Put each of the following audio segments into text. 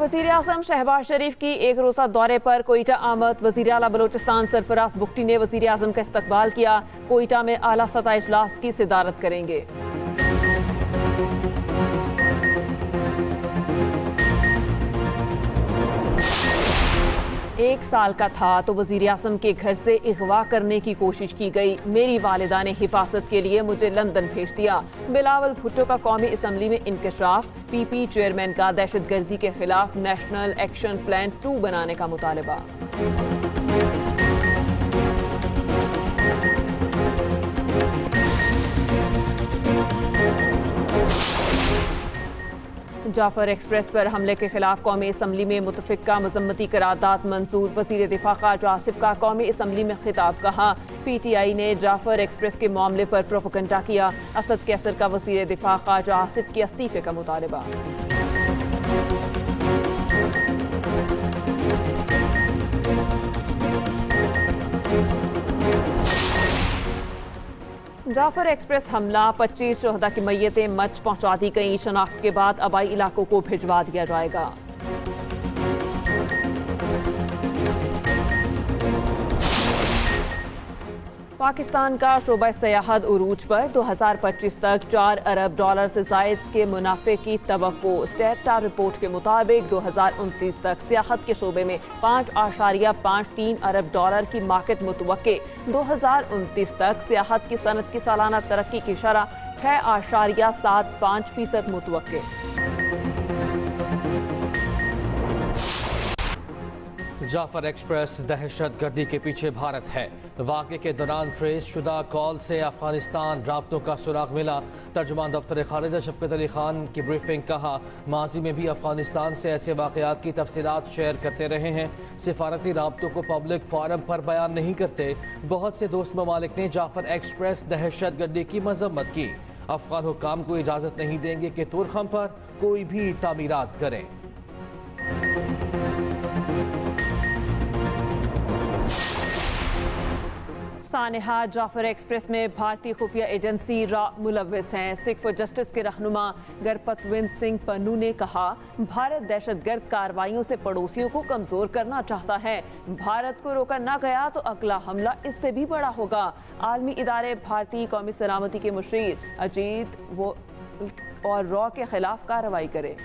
वज़ीर आज़म शहबाज शरीफ की एक रोज़ा दौरे पर कोयटा आमद। वज़ीर आला बलोचिस्तान सरफराज बुगटी ने वज़ीर आज़म का इस्तकबाल किया। कोयटा में आला सतह इजलास की सिदारत करेंगे। एक साल का था तो वज़ीर आज़म के घर से अगवा करने की कोशिश की गई। मेरी वालिदा ने हिफाजत के लिए मुझे लंदन भेज दिया। बिलावल भुट्टो का कौमी असम्बली में इंकशाफ। पीपी चेयरमैन का दहशतगर्दी के खिलाफ नेशनल एक्शन प्लान 2 बनाने का मुतालबा। जाफर एक्सप्रेस पर हमले के खिलाफ कौमी असम्बली में मुतफिका मजम्मती करारदाद मंजूर। वज़ीर दिफा ख़ाजा आसिफ का कौमी असम्बली में खिताब। कहा PTI ने जाफर एक्सप्रेस के मामले पर प्रोपेगेंडा किया। असद कैसर का वज़ीर दिफा ख़ाजा आसिफ के इस्तीफे का मुतालबा। जाफर एक्सप्रेस हमला 25 शहदा की मैयतें मच पहुंचा दी गई। शनाख्त के बाद आबाई इलाकों को भिजवा दिया जाएगा। पाकिस्तान का शोबा सयाहत उरूज पर 2025 तक $4 अरब से जायद के मुनाफे की तवक्को। स्टेटा रिपोर्ट के मुताबिक 2029 तक सियाहत के शोबे में $5.53 अरब की मार्केट मुतवक्के। 2029 तक सियाहत की सनत की सालाना तरक्की की शरह 6.75% मुतवक्के। जाफर एक्सप्रेस दहशत गर्दी के पीछे भारत है। वाक़े के दौरान ट्रेस शुदा कॉल से अफगानिस्तान राब्तों का सुराग मिला। तर्जुमान दफ्तर खारिजा शफकत अली खान की ब्रीफिंग। कहा माजी में भी अफगानिस्तान से ऐसे वाक़यात की तफसीलात शेयर करते रहे हैं। सिफारती राब्तों को पब्लिक फोरम पर बयान नहीं करते। बहुत से दोस्त ममालिक ने जाफर एक्सप्रेस दहशत गर्दी की मजम्मत की। अफगान हुक्काम को इजाज़त नहीं देंगे कि तुरखम पर कोई भी तामीरात करें। सानेहा जाफर एक्सप्रेस में भारतीय खुफिया एजेंसी रा मुलव्विस हैं। सिख फॉर जस्टिस के रहनुमा गरपतविंद सिंह पन्नू ने कहा भारत दहशतगर्द कार्रवाइयों से पड़ोसियों को कमजोर करना चाहता है। भारत को रोका ना गया तो अगला हमला इससे भी बड़ा होगा। आलमी इदारे भारतीय कौमी सलामती के मुशीर अजीत और रॉ के खिलाफ कार्रवाई करे।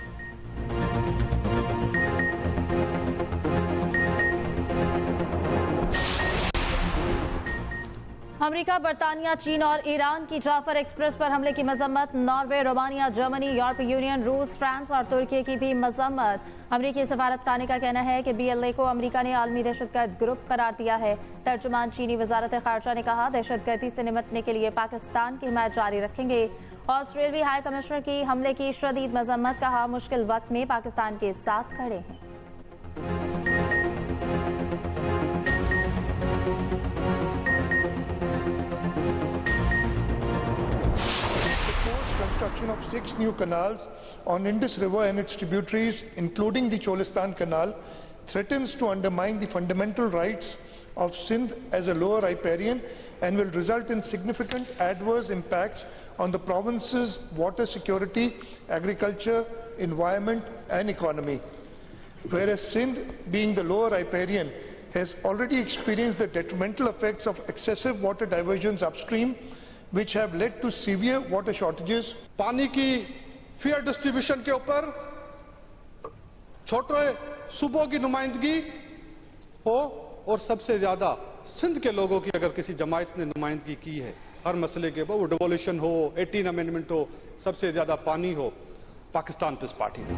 अमेरिका, बरतानिया, चीन और ईरान की जाफर एक्सप्रेस पर हमले की मजम्मत। नॉर्वे, रोमानिया, जर्मनी, यूरोपीय यूनियन, रूस, फ्रांस और तुर्की की भी मजम्मत। अमेरिकी सफारतखाने का कहना है कि BLA को अमेरिका ने आलमी दहशतगर्द ग्रुप करार दिया है। तर्जुमान चीनी वजारत खारजा ने कहा दहशतगर्दी से निपटने के लिए पाकिस्तान की हिमायत जारी रखेंगे। ऑस्ट्रेलियाई हाई कमिश्नर की हमले की शदीद मजम्मत। कहा मुश्किल वक्त में पाकिस्तान के साथ खड़े हैं। Construction of 6 new canals on Indus River and its tributaries, including the Cholistan Canal, threatens to undermine the fundamental rights of Sindh as a lower riparian and will result in significant adverse impacts on the province's water security, agriculture, environment and economy. Whereas Sindh, being the lower riparian, has already experienced the detrimental effects of excessive water diversions upstream, which have led to severe water shortages. पानी की fair distribution के ऊपर छोटे सूबों की नुमाइंदगी हो और सबसे ज्यादा सिंध के लोगों की अगर किसी जमायत ने नुमाइंदगी की है हर मसले के ऊपर, वो डिवोल्यूशन हो, 18 अमेंडमेंट हो, सबसे ज्यादा पानी हो, पाकिस्तान पीस पार्टी ने।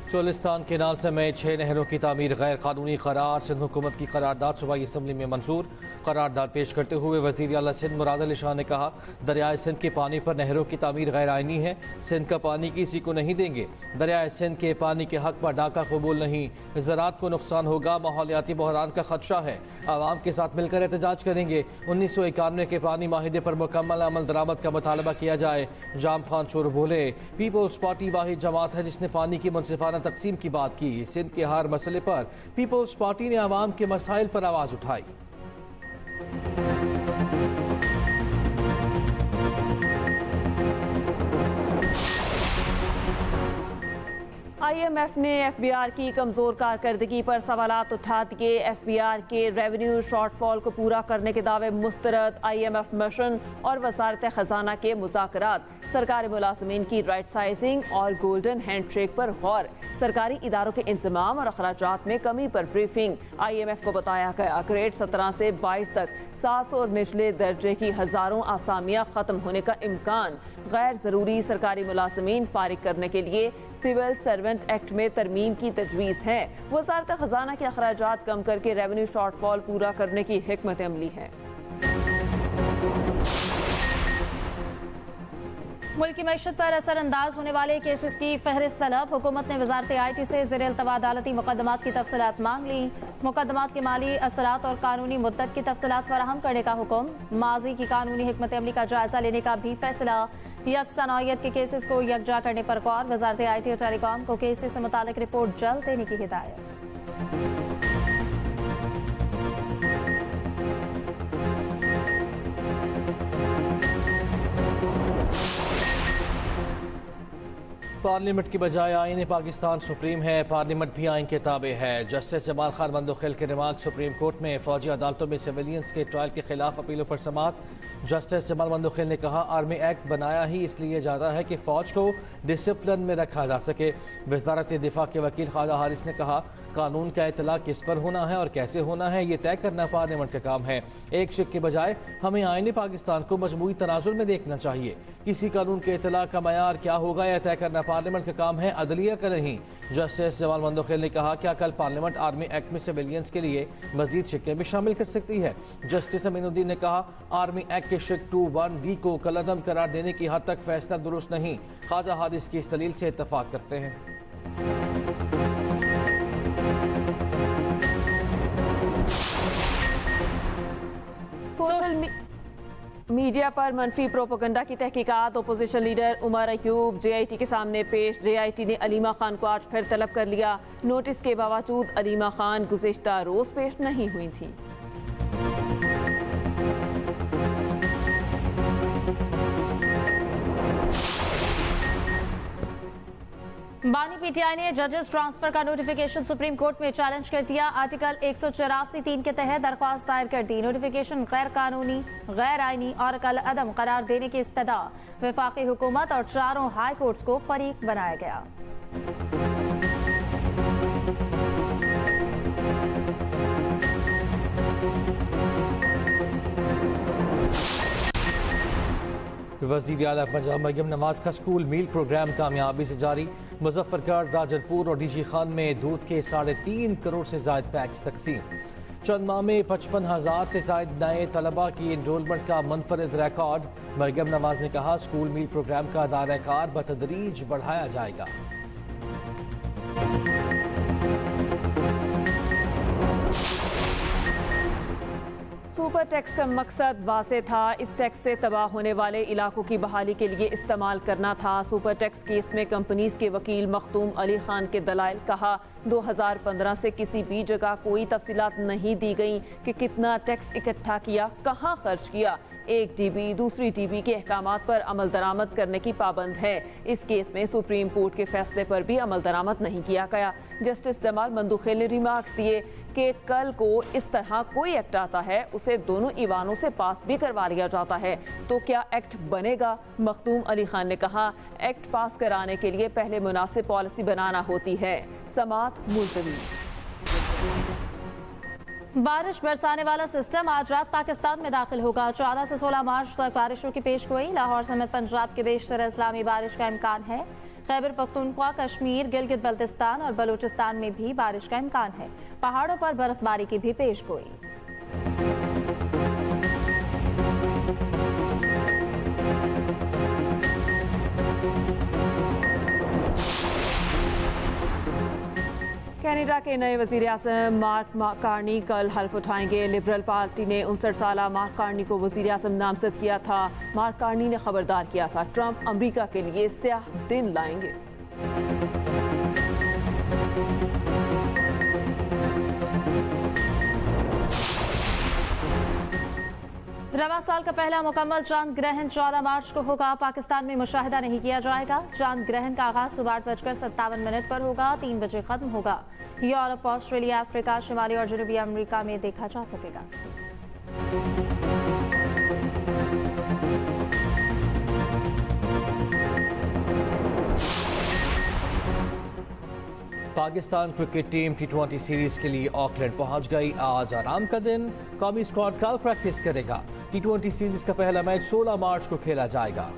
चोलिस्तान केनाल समेत 6 नहरों की तामीर गैर कानूनी करार। सिंध हुकूमत की करारदाद सूबाई असम्बली में मंजूर। करारदाद पेश करते हुए वज़ीर आला सिंध मुराद अली शाह ने कहा दरियाए सिंध के पानी पर नहरों की तामीर गैर आइनी है। सिंध का पानी किसी को नहीं देंगे। दरियाए सिंध के पानी के हक पर डाका कबूल नहीं। ज़राअत को नुकसान होगा। माहौलियाती बहरान का खदशा है। आवाम के साथ मिलकर एहतजाज करेंगे। 1991 के पानी माहिदे पर मुकम्मल अमल दरामद का मुतालबा किया जाए। जाम खान शोर बोले पीपल्स पार्टी वाहिद जमात है जिसने पानी की मुनसिफाना तकसीम की बात की। सिंध के हर मसले पर पीपल्स पार्टी ने आवाम के मसाइल पर आवाज उठाई। IMF ने FBR की कमजोर कारकर्दगी पर सवालात उठा दिए। FBR के रेवेन्यू शॉर्टफॉल को पूरा करने के दावे मुस्तरद। IMF मिशन और वजारत खजाना के मुज़ाकरात। सरकारी मुलाजमीन की राइट साइजिंग और गोल्डन हैंडशेक पर गौर। सरकारी इदारों के इंतजाम और अखराजात में कमी पर ब्रीफिंग। IMF को बताया गया ग्रेड 17 से 22 तक 700 और निचले दर्जे की हजारों आसामियां खत्म होने का इम्कान। गैर जरूरी सरकारी मुलाजमीन फारिग करने के लिए सिविल सर्वेंट एक्ट में तरमीम की तजवीज़ है। वजारत खजाना के अखराजात कम करके रेवेन्यू शॉर्टफॉल पूरा करने की हिकमत अमली है। मुल्क की मईशत पर असरअंदाज होने वाले केसेस की फहरिस्त तलब। हुकूमत ने वजारत IT से ज़ेर इल्तवा अदालती मुकदमात की तफसीलात मांग ली। मुकदमात के माली असरात और कानूनी मुद्दत की तफसीलात फराहम करने का हुक्म। माजी की कानूनी हिकमत अमली का जायजा लेने का भी फैसला। यकसा नौयत के केसेस को यकजा करने पर गौर। वजारत IT और टेलीकॉम को केसेस से मुतालिक रिपोर्ट जल्द देने की हिदायत। पार्लियामेंट की बजाय आईन पाकिस्तान सुप्रीम है, पार्लियामेंट भी आइन के ताबे है। जस्टिस जमाल खान मंदोखिल के रिमार्क सुप्रीम कोर्ट में। फौजी अदालतों में सिविलियंस के ट्रायल के खिलाफ अपीलों पर समाअत। जस्टिस जमाल मंदोखिल ने कहा आर्मी एक्ट बनाया ही इसलिए जाता है कि फ़ौज को डिसिप्लिन में रखा जा सके। वजारत दिफा के वकील ख्वाजा हारिस ने कहा कानून का इतला किस पर होना है और कैसे होना है ये तय करना पार्लियामेंट का काम है। एक शिक के बजाय हमें आईन पाकिस्तान को मजमूई तनाजुर में देखना चाहिए। किसी कानून के इतला का मयार क्या होगा यह तय करना पार्लियामेंट का काम है, अदलिया का नहीं। जस्टिस जमाल मंदोखिल ने कहा क्या कल पार्लियामेंट आर्मी एक्ट में सिविलियंस के लिए मजीद शिक्के भी शामिल कर सकती है। जस्टिस अमीनुद्दीन ने कहा आर्मी एक्ट के शिक 2(1)D को कलअदम करार देने की हद तक फैसला दुरुस्त नहीं। ख्वाजा हारिस की इस दलील से इत्तफाक करते हैं। सोशल मीडिया पर मनफी प्रोपोगंडा की तहकीकात। Opposition leader Omar Ayub JIT के सामने पेश। JIT ने अलीमा खान को आज फिर तलब कर लिया। नोटिस के बावजूद अलीमा खान गुज़िश्ता रोज पेश नहीं हुई थी। बानी PTI ने जजेस ट्रांसफर का नोटिफिकेशन सुप्रीम कोर्ट में चैलेंज कर दिया। आर्टिकल 184(3) के तहत दरख्वास्त दायर कर दी। नोटिफिकेशन गैर कानूनी, गैर आईनी और कलअदम करार देने की इस्तदा। वफाकी हुकूमत और चारों हाई कोर्ट्स को फरीक बनाया गया। वज़ीर आला पंजाब मरियम नवाज का स्कूल मील प्रोग्राम कामयाबी से जारी। मुजफ्फरगढ़, राजनपुर और DG खान में दूध के 3.5 करोड़ से ज्यादा पैक्स तकसीम। चंद माह में 55,000 से ज्यादा नए तलबा की एनरोलमेंट का मुनफरिद रिकॉर्ड। मरियम नवाज ने कहा स्कूल मील प्रोग्राम का दायरा-ए-कार बतदरीज बढ़ाया जाएगा। सुपर टैक्स का मकसद वाज़ेह था। इस टैक्स से तबाह होने वाले इलाकों की बहाली के लिए इस्तेमाल करना था। सुपर टैक्स केस में कंपनीज के वकील मखदूम अली खान के दलाइल। कहा 2015 से किसी भी जगह कोई तफसीलात नहीं दी गई कि कितना टैक्स इकट्ठा किया, कहाँ खर्च किया। एक DB दूसरी DB के अहकामात पर अमल दरामद करने की पाबंद है। इस केस में सुप्रीम कोर्ट के फैसले पर भी अमल दरामद नहीं किया गया। जस्टिस जमाल मंदोखिल ने रिमार्क्स दिए कि कल को इस तरह कोई एक्ट आता है उसे दोनों ईवानों से पास भी करवा लिया जाता है तो क्या एक्ट बनेगा। मखदूम अली खान ने कहा एक्ट पास कराने के लिए पहले मुनासिब पॉलिसी बनाना होती है। समाअत मुलतवी। बारिश बरसाने वाला सिस्टम आज रात पाकिस्तान में दाखिल होगा। 14 से 16 मार्च तक बारिशों की पेशगोई। लाहौर समेत पंजाब के बेशतर अजला में बारिश का इम्कान है। खैबर पख्तूनख्वा, कश्मीर, गिलगित बल्तिस्तान और बलूचिस्तान में भी बारिश का इम्कान है। पहाड़ों पर बर्फबारी की भी पेशगोई। कनाडा के नए वजीर आज़म मार्क कार्नी कल हल्फ उठाएंगे। लिबरल पार्टी ने 59 साला मार्क कार्नी को वजीर आज़म नामजद किया था। मार्क कार्नी ने खबरदार किया था ट्रंप अमेरिका के लिए स्याह दिन लाएंगे। रवा साल का पहला मुकम्मल चांद ग्रहण 14 मार्च को होगा। पाकिस्तान में मुशाहिदा नहीं किया जाएगा। चांद ग्रहण का आगाज सुबह 8:57 पर होगा, 3 बजे खत्म होगा। यूरोप, ऑस्ट्रेलिया, अफ्रीका, शिमाली और जनूबी अमेरिका में देखा जा सकेगा। Pakistan cricket team T20 series के लिए ऑकलैंड पहुंच गई। आज आराम का दिन, कौमी स्क्वाड कल प्रैक्टिस करेगा। T20 सीरीज का पहला मैच 16 मार्च को खेला जाएगा।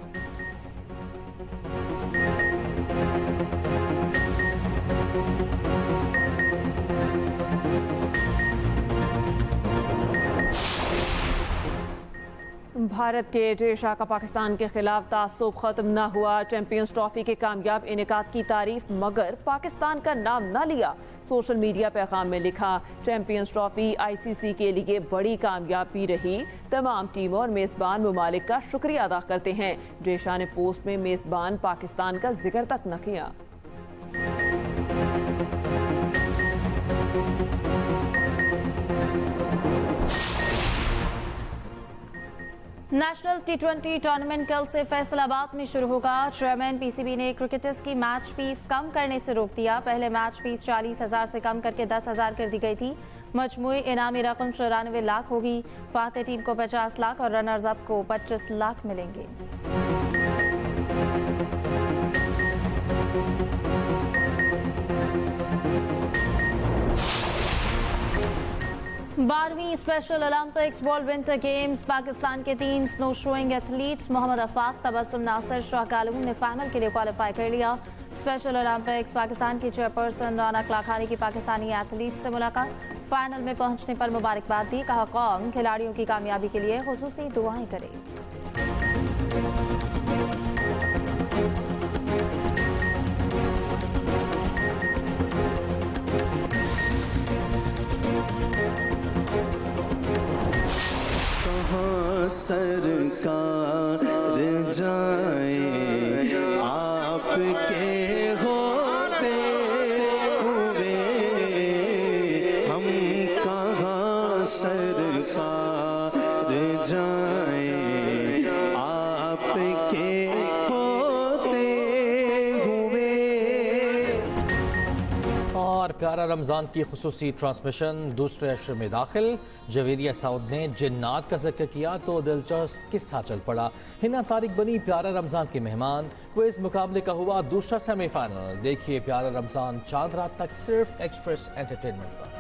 भारत के जय शाह का पाकिस्तान के खिलाफ तासुब खत्म न हुआ। चैंपियंस ट्रॉफी के कामयाब इनेकाद की तारीफ मगर पाकिस्तान का नाम न लिया। सोशल मीडिया पैगाम में लिखा, चैंपियंस ट्रॉफी ICC के लिए बड़ी कामयाबी रही। तमाम टीमों और मेजबान ममालिक का शुक्रिया अदा करते हैं। जय शाह ने पोस्ट में मेजबान पाकिस्तान का जिक्र तक न किया। नेशनल T20 टूर्नामेंट कल से फैसलाबाद में शुरू होगा। चेयरमैन PCB ने क्रिकेटर्स की मैच फीस कम करने से रोक दिया। पहले मैच फीस 40,000 से कम करके 10,000 कर दी गई थी। मजमूई इनामी रकम 94 लाख होगी। फातेह टीम को 50 लाख और रनर्स अप को 25 लाख मिलेंगे। 12वीं special olympics world winter games Pakistan के 3 snow shoeing athletes Mohammad Afaq, Tabassum Nasir, Shahkaloon ने फाइनल के लिए क्वालिफाई कर लिया। स्पेशल ओलंपिक्स पाकिस्तान की चेयरपर्सन रौनक लाखानी की पाकिस्तानी एथलीट से मुलाकात। फाइनल में पहुंचने पर मुबारकबाद दी। कहा, कौम खिलाड़ियों की कामयाबी के लिए खुसूसी दुआएं करे। सरकार जाए आपके होते हुए, हम कहाँ सरकार जाए आपके होते हुए। और प्यारा रमज़ान की खुसूसी ट्रांसमिशन दूसरे अशर में दाखिल। जवेरिया साउद ने जिन्नात का जिक्र किया तो दिलचस्प किस्सा चल पड़ा। हिना तारिक बनी प्यारा रमज़ान के मेहमान। क्विज मुकाबले का हुआ दूसरा सेमीफाइनल। देखिए प्यारा रमज़ान चांद रात तक सिर्फ एक्सप्रेस एंटरटेनमेंट पर।